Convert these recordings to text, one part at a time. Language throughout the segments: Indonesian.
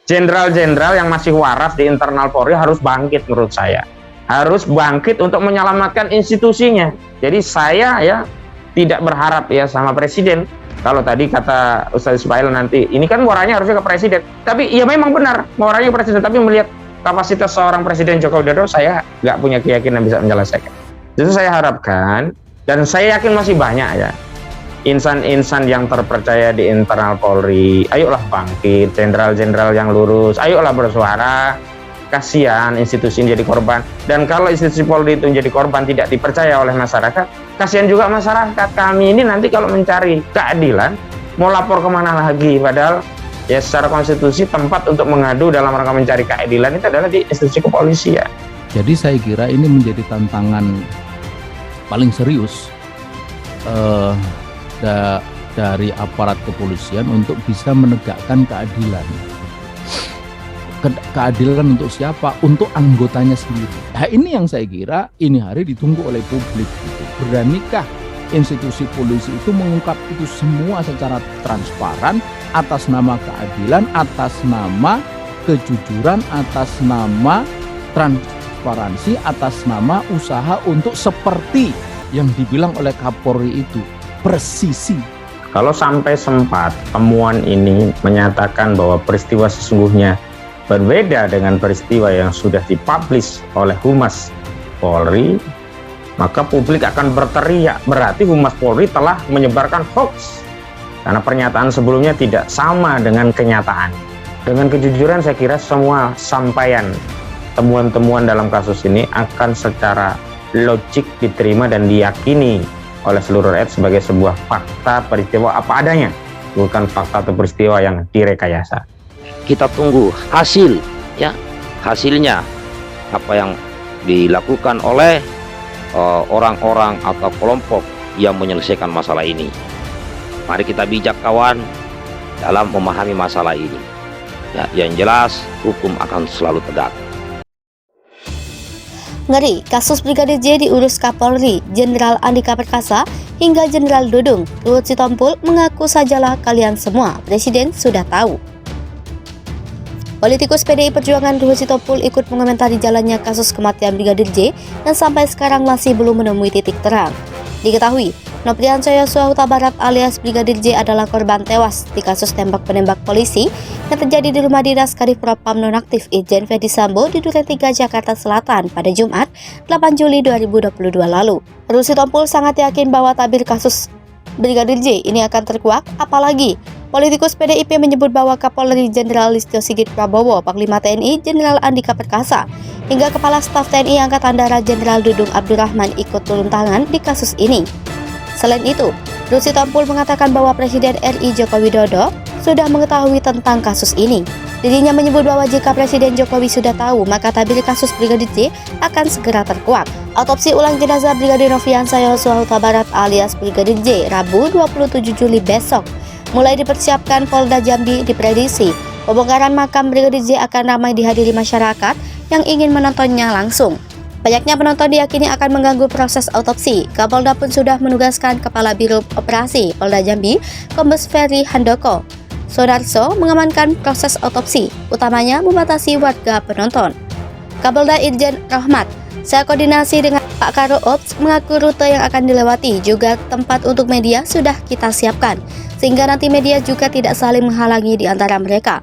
jenderal-jenderal yang masih waras di internal Polri harus bangkit menurut saya. Harus bangkit untuk menyelamatkan institusinya. Jadi saya ya tidak berharap ya sama presiden. Kalau tadi kata Ustaz Ismail nanti, ini kan moralnya harusnya ke presiden. Tapi ya memang benar, moralnya ke presiden. Tapi melihat kapasitas seorang Presiden Joko Widodo, saya nggak punya keyakinan bisa menyelesaikan. Jadi saya harapkan, dan saya yakin masih banyak ya, insan-insan yang terpercaya di internal Polri, ayolah bangkit, jenderal-jenderal yang lurus, ayolah bersuara. Kasihan institusi jadi korban, dan kalau institusi Polri itu menjadi korban tidak dipercaya oleh masyarakat, kasihan juga masyarakat. Kami ini nanti kalau mencari keadilan mau lapor kemana lagi, padahal ya secara konstitusi tempat untuk mengadu dalam rangka mencari keadilan itu adalah di institusi kepolisian. Jadi saya kira ini menjadi tantangan paling serius dari aparat kepolisian untuk bisa menegakkan keadilan. Keadilan untuk siapa? Untuk anggotanya sendiri. Nah, ini yang saya kira ini hari ditunggu oleh publik. Gitu. Beranikah institusi polisi itu mengungkap itu semua secara transparan atas nama keadilan, atas nama kejujuran, atas nama transparansi, atas nama usaha untuk seperti yang dibilang oleh Kapolri itu, presisi. Kalau sampai sempat temuan ini menyatakan bahwa peristiwa sesungguhnya berbeda dengan peristiwa yang sudah dipublish oleh Humas Polri, maka publik akan berteriak, berarti Humas Polri telah menyebarkan hoax. Karena pernyataan sebelumnya tidak sama dengan kenyataan. Dengan kejujuran saya kira semua sampaian temuan-temuan dalam kasus ini akan secara logik diterima dan diyakini oleh seluruh rakyat sebagai sebuah fakta peristiwa apa adanya, bukan fakta atau peristiwa yang direkayasa. Kita tunggu hasil ya, hasilnya apa yang dilakukan oleh orang-orang atau kelompok yang menyelesaikan masalah ini. Mari kita bijak kawan dalam memahami masalah ini ya, yang jelas hukum akan selalu tegak. Ngeri, kasus Brigadir J diurus Kapolri, Jenderal Andika Perkasa hingga Jenderal Dudung. Ruhut Sitompul mengaku sajalah kalian semua, Presiden sudah tahu. Politikus PDI Perjuangan Ruhut Sitompul ikut mengomentari jalannya kasus kematian Brigadir J yang sampai sekarang masih belum menemui titik terang. Diketahui, Nopriansyah Yosua Huta Barat alias Brigadir J adalah korban tewas di kasus tembak-penembak polisi yang terjadi di rumah dinas Kadif Propam nonaktif Irjen Verdi Sambo di Duren 3 Jakarta Selatan pada Jumat 8 Juli 2022 lalu. Ruhut Sitompul sangat yakin bahwa tabir kasus Brigadir J ini akan terkuak, apalagi politikus PDIP menyebut bahwa Kapolri Jenderal Listio Sigit Prabowo, Panglima TNI Jenderal Andika Perkasa, hingga Kepala Staf TNI Angkatan Darat Jenderal Dudung Abdurrahman ikut turun tangan di kasus ini. Selain itu, Ruhut Sitompul mengatakan bahwa Presiden RI Joko Widodo sudah mengetahui tentang kasus ini. Dirinya menyebut bahwa jika Presiden Jokowi sudah tahu, maka tabir kasus Brigadir J akan segera terkuak. Autopsi ulang jenazah Brigadir Nopriansyah Yosua Huta Barat alias Brigadir J Rabu 27 Juli besok mulai dipersiapkan Polda Jambi. Diprediksi pembongkaran makam Brigadir J akan ramai dihadiri masyarakat yang ingin menontonnya langsung. Banyaknya penonton diyakini akan mengganggu proses autopsi. Kapolda pun sudah menugaskan Kepala Biro Operasi Polda Jambi, Kombes Ferry Handoko Sodarso mengamankan proses autopsi, utamanya membatasi warga penonton. Kapolda Irjen Rahmat, saya koordinasi dengan Pak Karo Ops, mengaku rute yang akan dilewati juga tempat untuk media sudah kita siapkan, sehingga nanti media juga tidak saling menghalangi di antara mereka.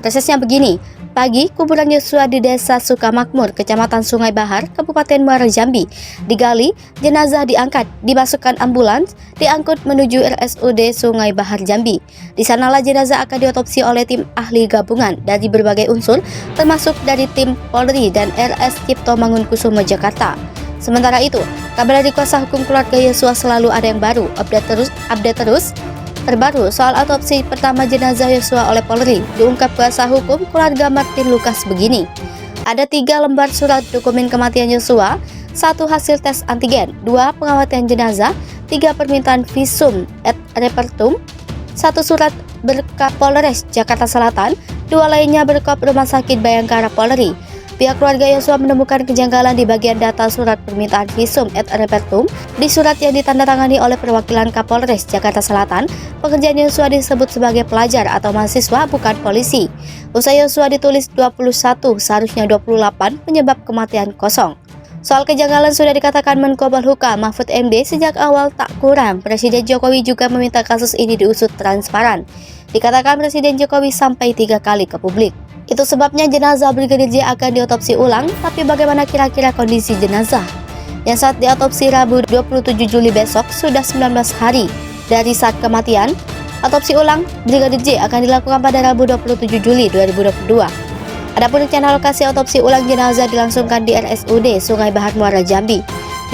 Prosesnya begini, pagi kuburan Yosua di Desa Sukamakmur, Kecamatan Sungai Bahar, Kabupaten Muara Jambi, digali, jenazah diangkat, dimasukkan ambulans, diangkut menuju RSUD Sungai Bahar Jambi. Di sanalah jenazah akan diotopsi oleh tim ahli gabungan dari berbagai unsur, termasuk dari tim Polri dan RS Cipto Mangunkusumo Jakarta. Sementara itu, kabar dari kuasa hukum keluarga Yosua selalu ada yang baru, update terus. Terbaru soal autopsi pertama jenazah Yosua oleh Polri, diungkap kuasa hukum keluarga Martin Lukas begini. Ada 3 lembar surat dokumen kematian Yosua, 1 hasil tes antigen, 2 pengawatan jenazah, 3 permintaan visum et repertum, 1 surat berkap Polres Jakarta Selatan, 2 lainnya berkap Rumah Sakit Bayangkara Polri. Pihak keluarga Yosua menemukan kejanggalan di bagian data surat permintaan visum et repertum di surat yang ditandatangani oleh perwakilan Kapolres Jakarta Selatan. Pekerjaan Yosua disebut sebagai pelajar atau mahasiswa, bukan polisi. Usai Yosua ditulis 21, seharusnya 28, penyebab kematian kosong. Soal kejanggalan sudah dikatakan Menko Polhukam Mahfud MD sejak awal tak kurang. Presiden Jokowi juga meminta kasus ini diusut transparan. Dikatakan Presiden Jokowi sampai 3 kali ke publik. Itu sebabnya jenazah Brigadir J akan diotopsi ulang, tapi bagaimana kira-kira kondisi jenazah? Yang saat diotopsi Rabu 27 Juli besok sudah 19 hari dari saat kematian. Otopsi ulang Brigadir J akan dilakukan pada Rabu 27 Juli 2022. Adapun rencana lokasi otopsi ulang jenazah dilangsungkan di RSUD Sungai Bahar Muara Jambi.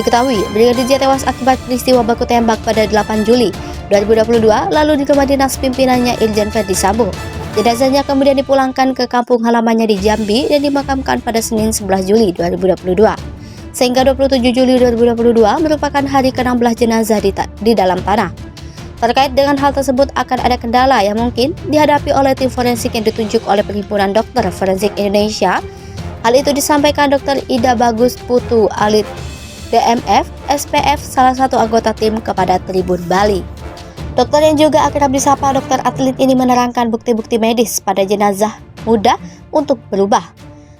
Diketahui Brigadir J tewas akibat peristiwa baku tembak pada 8 Juli 2022 lalu di rumah dinas pimpinannya Irjen Verdi Sambo. Jenazahnya kemudian dipulangkan ke kampung halamannya di Jambi dan dimakamkan pada Senin 11 Juli 2022. Sehingga 27 Juli 2022 merupakan hari ke-16 jenazah di dalam tanah. Terkait dengan hal tersebut akan ada kendala yang mungkin dihadapi oleh tim forensik yang ditunjuk oleh Perhimpunan Dokter Forensik Indonesia. Hal itu disampaikan Dr. Ida Bagus Putu Alit DMF SPF, salah satu anggota tim, kepada Tribun Bali. Dokter yang juga akrab disapa dokter atlet ini menerangkan bukti-bukti medis pada jenazah mudah untuk berubah,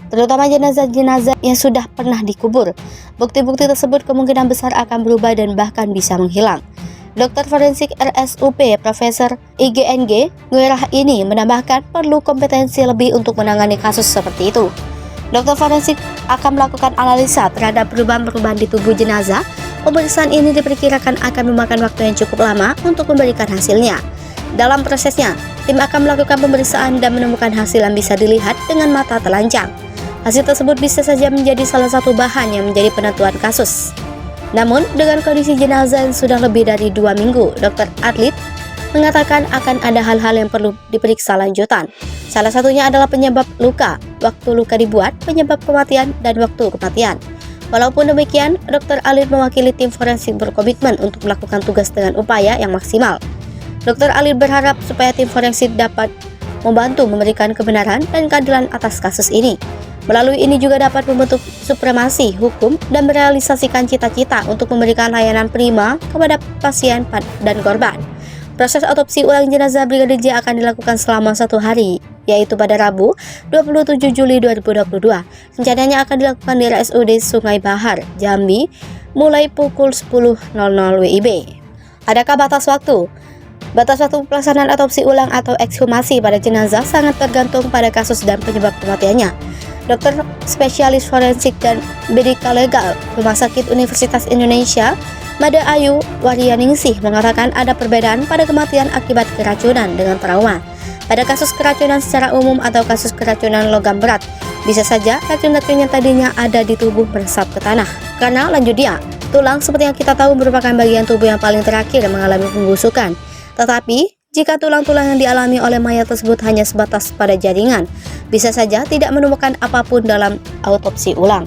terutama jenazah-jenazah yang sudah pernah dikubur. Bukti-bukti tersebut kemungkinan besar akan berubah dan bahkan bisa menghilang. Dokter forensik RSUP Profesor IGNG Nguirah ini menambahkan perlu kompetensi lebih untuk menangani kasus seperti itu. Dokter forensik akan melakukan analisa terhadap perubahan-perubahan di tubuh jenazah. Pemeriksaan ini diperkirakan akan memakan waktu yang cukup lama untuk memberikan hasilnya. Dalam prosesnya, tim akan melakukan pemeriksaan dan menemukan hasil yang bisa dilihat dengan mata telanjang. Hasil tersebut bisa saja menjadi salah satu bahan yang menjadi penentuan kasus. Namun, dengan kondisi jenazah yang sudah lebih dari 2 minggu, dokter atlet mengatakan akan ada hal-hal yang perlu diperiksa lanjutan. Salah satunya adalah penyebab luka, waktu luka dibuat, penyebab kematian, dan waktu kematian. Walaupun demikian, Dr. Alit mewakili tim forensik berkomitmen untuk melakukan tugas dengan upaya yang maksimal. Dr. Alit berharap supaya tim forensik dapat membantu memberikan kebenaran dan keadilan atas kasus ini. Melalui ini juga dapat membentuk supremasi hukum dan merealisasikan cita-cita untuk memberikan layanan prima kepada pasien dan korban. Proses otopsi ulang jenazah Brigadir J akan dilakukan selama 1 hari, yaitu pada Rabu 27 Juli 2022. Rencananya akan dilakukan di RSUD Sungai Bahar, Jambi, mulai pukul 10.00 WIB. Adakah batas waktu? Batas waktu pelaksanaan otopsi ulang atau ekshumasi pada jenazah sangat tergantung pada kasus dan penyebab kematiannya. Dokter spesialis forensik dan medikal legal Rumah Sakit Universitas Indonesia Mada Ayu Waryaningsih mengatakan ada perbedaan pada kematian akibat keracunan dengan trauma. Pada kasus keracunan secara umum atau kasus keracunan logam berat, bisa saja racun-racun yang tadinya ada di tubuh meresap ke tanah. Karena lanjut dia, tulang seperti yang kita tahu merupakan bagian tubuh yang paling terakhir mengalami pembusukan. Tetapi, jika tulang-tulang yang dialami oleh mayat tersebut hanya sebatas pada jaringan, bisa saja tidak menemukan apapun dalam autopsi ulang.